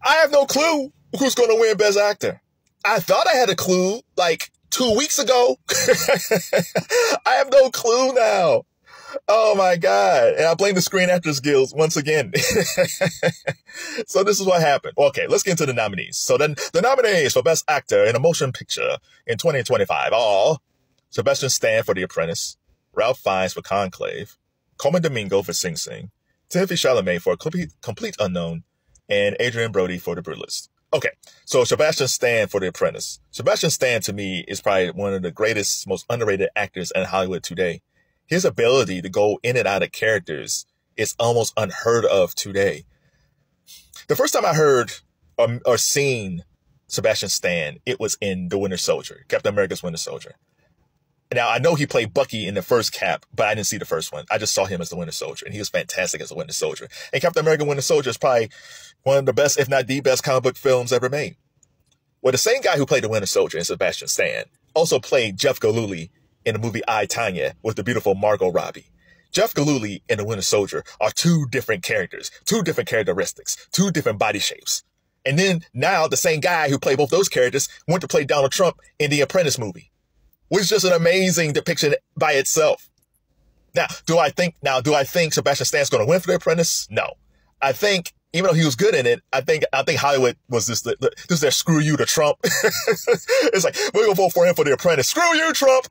I have no clue who's going to win Best Actor. I thought I had a clue like 2 weeks ago. I have no clue now. Oh my God. And I blame the Screen Actors Guild once again. So this is what happened. Okay, let's get into the nominees. So then the nominees for Best Actor in a Motion Picture in 2025 are Sebastian Stan for The Apprentice, Ralph Fiennes for Conclave, Colman Domingo for Sing Sing, Timothée Chalamet for Complete Unknown, and Adrian Brody for The Brutalist. Okay, so Sebastian Stan for The Apprentice. Sebastian Stan, to me, is probably one of the greatest, most underrated actors in Hollywood today. His ability to go in and out of characters is almost unheard of today. The first time I heard or seen Sebastian Stan, it was in The Winter Soldier, Captain America's Winter Soldier. Now, I know he played Bucky in the first Cap, but I didn't see the first one. I just saw him as the Winter Soldier, and he was fantastic as the Winter Soldier. And Captain America Winter Soldier is probably one of the best, if not the best, comic book films ever made. Well, the same guy who played the Winter Soldier in Sebastian Stan also played Jeff Galooly in the movie I, Tonya with the beautiful Margot Robbie. Jeff Galooly and the Winter Soldier are two different characters, two different characteristics, two different body shapes. And then now the same guy who played both those characters went to play Donald Trump in the Apprentice movie, which is just an amazing depiction by itself. Now, do I think Sebastian Stan's going to win for The Apprentice? No. I think, even though he was good in it, I think Hollywood was just their screw you to Trump. It's like, we're going to vote for him for The Apprentice. Screw you, Trump.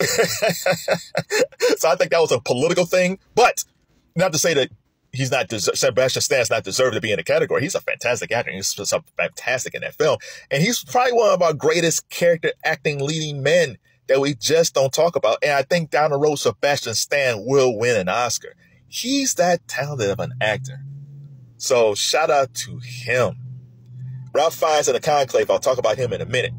So I think that was a political thing, but not to say that Sebastian Stan's not deserved to be in the category. He's a fantastic actor. He's so fantastic in that film. And he's probably one of our greatest character acting leading men that we just don't talk about. And I think down the road, Sebastian Stan will win an Oscar. He's that talented of an actor. So shout out to him. Ralph Fiennes in The Conclave, I'll talk about him in a minute.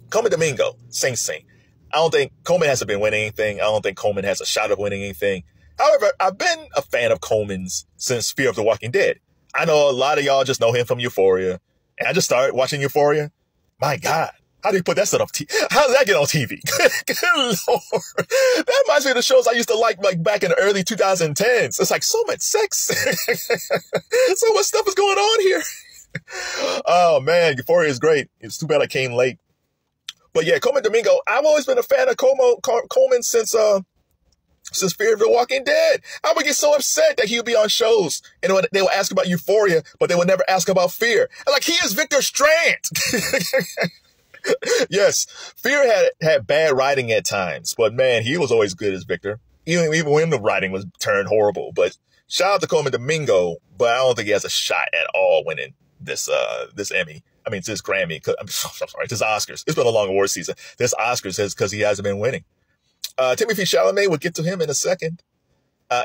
Colman Domingo, Sing Sing. I don't think Colman hasn't been winning anything. I don't think Colman has a shot of winning anything. However, I've been a fan of Colman's since Fear of the Walking Dead. I know a lot of y'all just know him from Euphoria. And I just started watching Euphoria. My God. How do you put that stuff on TV? How does that get on TV? Good Lord. That reminds me of the shows I used to like back in the early 2010s. It's like so much sex. So much stuff is going on here. Oh, man. Euphoria is great. It's too bad I came late. But yeah, Colman Domingo, I've always been a fan of Colman since Fear of the Walking Dead. I would get so upset that he would be on shows and they would ask about Euphoria, but they would never ask about Fear. And like, he is Victor Strand. Yes, Fear had bad writing at times, but man, he was always good as Victor. Even when the writing was turned horrible. But shout out to Colman Domingo, but I don't think he has a shot at all winning this Emmy. I mean, this Grammy. I'm sorry, this Oscars. It's been a long award season. This Oscars is because he hasn't been winning. Timothée Chalamet, we'll get to him in a second.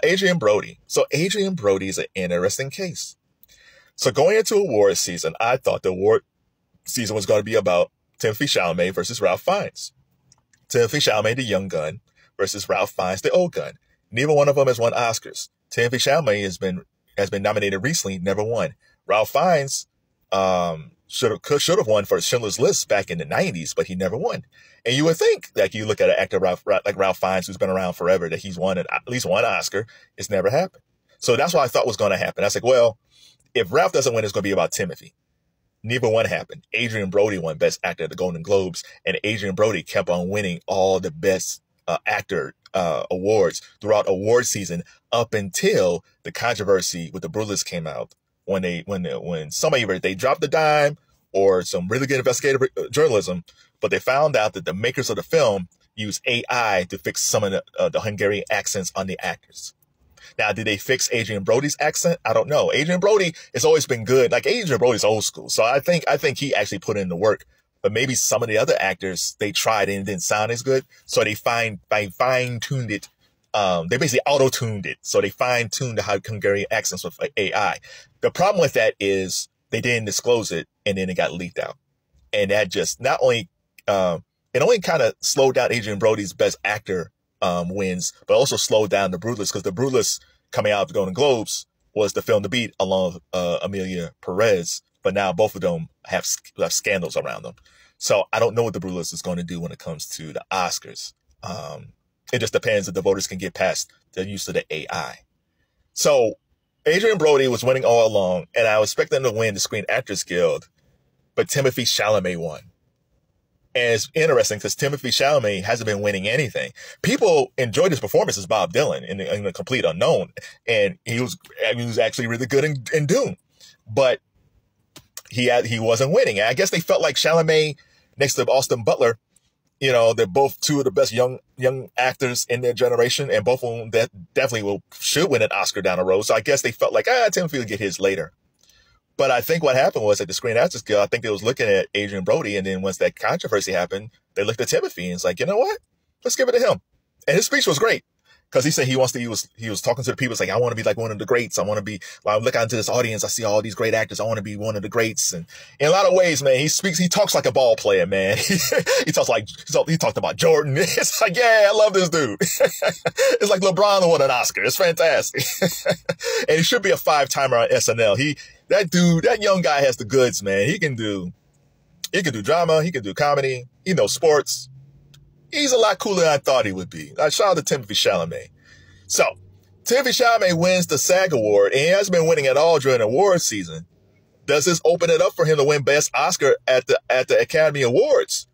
Adrian Brody. So Adrian Brody is an interesting case. So going into award season, I thought the award season was going to be about Timothée Chalamet versus Ralph Fiennes. Timothée Chalamet, the young gun, versus Ralph Fiennes, the old gun. Neither one of them has won Oscars. Timothée Chalamet has been nominated recently, never won. Ralph Fiennes should have won for Schindler's List back in the 90s, but he never won. And you would think that you look at an actor like Ralph Fiennes, who's been around forever, that he's won at least one Oscar. It's never happened. So that's what I thought was going to happen. I was like, well, if Ralph doesn't win, it's going to be about Timothy. Neither one happened. Adrian Brody won Best Actor at the Golden Globes, and Adrian Brody kept on winning all the Best Actor awards throughout award season up until the controversy with The Brutalist came out. When somebody either they dropped the dime or some really good investigative journalism, but they found out that the makers of the film used AI to fix some of the Hungarian accents on the actors. Now, did they fix Adrian Brody's accent? I don't know. Adrian Brody has always been good. Like, Adrian Brody's old school. So I think he actually put in the work. But maybe some of the other actors, they tried and it didn't sound as good. So they fine-tuned it. They basically auto-tuned it. So they fine-tuned the Hungarian accents with AI. The problem with that is they didn't disclose it and then it got leaked out. And that just not only, it only kind of slowed down Adrian Brody's Best Actor wins, but also slowed down The Brutalist, because The Brutalist coming out of the Golden Globes was the film to beat along with Emilia Perez, but now both of them have scandals around them. So I don't know what The Brutalist is going to do when it comes to the Oscars. It just depends if the voters can get past the use of the AI. So Adrian Brody was winning all along, and I was expecting him to win the Screen Actors Guild, but Timothée Chalamet won. And it's interesting because Timothée Chalamet hasn't been winning anything. People enjoyed his performance as Bob Dylan in The Complete Unknown, and he was actually really good in Dune, but he wasn't winning. And I guess they felt like Chalamet next to Austin Butler, they're both two of the best young actors in their generation, and both of them that definitely should win an Oscar down the road. So I guess they felt like, Timothée will get his later. But I think what happened was at the Screen Actors Guild, I think they was looking at Adrian Brody, and then once that controversy happened, they looked at Timothée and it's like, you know what? Let's give it to him. And his speech was great because he said he was talking to the people. It's like, I want to be like one of the greats. I want to be, when I look out into this audience, I see all these great actors. I want to be one of the greats. And in a lot of ways, man, he talks like a ball player, man. he talked about Jordan. It's like, yeah, I love this dude. It's like LeBron won an Oscar. It's fantastic. And he should be a 5-timer on SNL. That young guy has the goods, man. He can do drama. He can do comedy. He knows sports. He's a lot cooler than I thought he would be. Shout out to Timothée Chalamet. So, Timothée Chalamet wins the SAG Award, and he hasn't been winning at all during the award season. Does this open it up for him to win Best Oscar at the Academy Awards?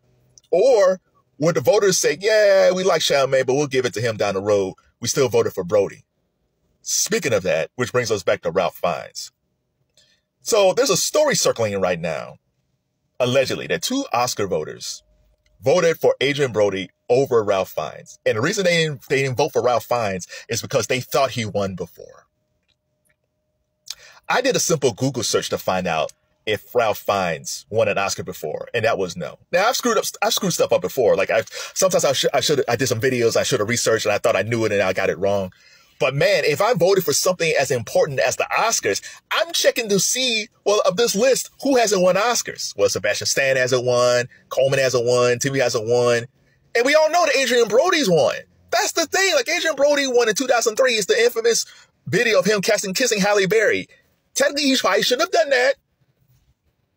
Or would the voters say, yeah, we like Chalamet, but we'll give it to him down the road. We still voted for Brody. Speaking of that, which brings us back to Ralph Fiennes. So there's a story circling right now, allegedly, that 2 Oscar voters voted for Adrian Brody over Ralph Fiennes. And the reason they didn't vote for Ralph Fiennes is because they thought he won before. I did a simple Google search to find out if Ralph Fiennes won an Oscar before, and that was no. Now I've screwed stuff up before. Like I did some videos I should have researched and I thought I knew it and I got it wrong. But man, if I voted for something as important as the Oscars, I'm checking to see, well, of this list, who hasn't won Oscars? Well, Sebastian Stan hasn't won, Coleman hasn't won, TV hasn't won. And we all know that Adrian Brody's won. That's the thing. Like Adrian Brody won in 2003. It's the infamous video of him kissing Halle Berry. Technically, he probably shouldn't have done that.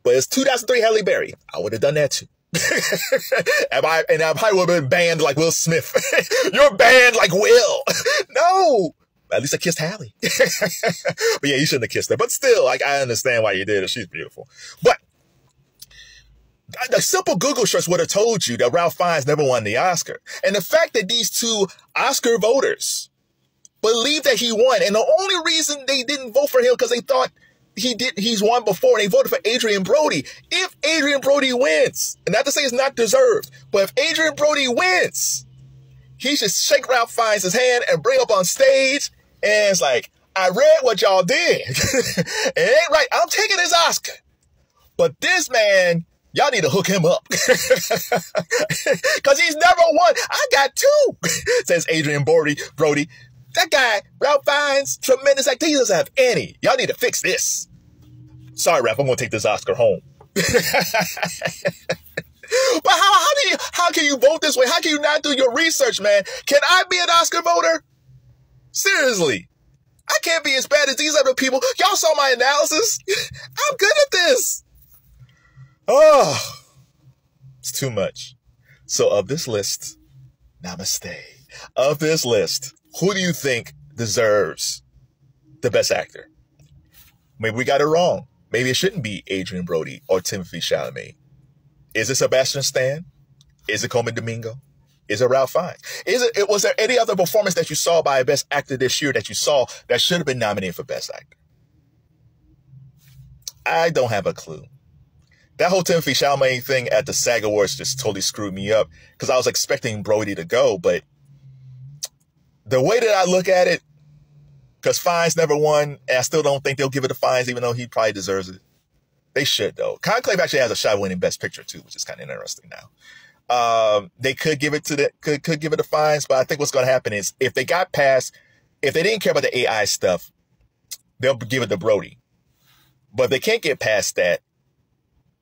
But it's 2003 Halle Berry. I would have done that too. And I probably would have been banned like Will Smith. You're banned like Will. No. At least I kissed Halle. But yeah, you shouldn't have kissed her. But still, like, I understand why you did it. She's beautiful. But the simple Google search would have told you that Ralph Fiennes never won the Oscar. And the fact that these 2 Oscar voters believe that he won, and the only reason they didn't vote for him because they thought he's won before, and they voted for Adrian Brody. If Adrian Brody wins, and not to say it's not deserved, but if Adrian Brody wins, he should shake Ralph Fiennes' hand and bring up on stage, and it's like, I read what y'all did. It ain't right. I'm taking his Oscar. But this man, y'all need to hook him up. Because he's never won. I got 2, says Adrian Brody. That guy, Ralph Fiennes, tremendous actor. He doesn't have any. Y'all need to fix this. Sorry, Ralph, I'm going to take this Oscar home. But how can you vote this way? How can you not do your research, man? Can I be an Oscar voter? Seriously. I can't be as bad as these other people. Y'all saw my analysis. I'm good at this. Oh, it's too much. So of this list, namaste. Of this list, who do you think deserves the Best Actor? Maybe we got it wrong. Maybe it shouldn't be Adrian Brody or Timothée Chalamet. Is it Sebastian Stan? Is it Coleman Domingo? Is it Ralph Fiennes? Was there any other performance that you saw by a Best Actor this year that you saw that should have been nominated for Best Actor? I don't have a clue. That whole Timothée Chalamet thing at the SAG Awards just totally screwed me up because I was expecting Brody to go, but the way that I look at it, because Fiennes never won, and I still don't think they'll give it to Fiennes, even though he probably deserves it. They should, though. Conclave actually has a shot winning Best Picture, too, which is kind of interesting now. They could give it to could give it to Fiennes, but I think what's going to happen is if they didn't care about the AI stuff, they'll give it to Brody. But if they can't get past that,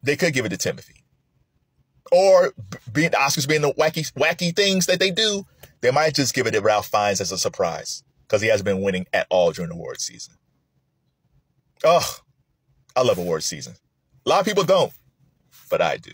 they could give it to Timothée. Or the Oscars being the wacky things that they do, they might just give it to Ralph Fiennes as a surprise because he hasn't been winning at all during the award season. Oh, I love award season. A lot of people don't, but I do.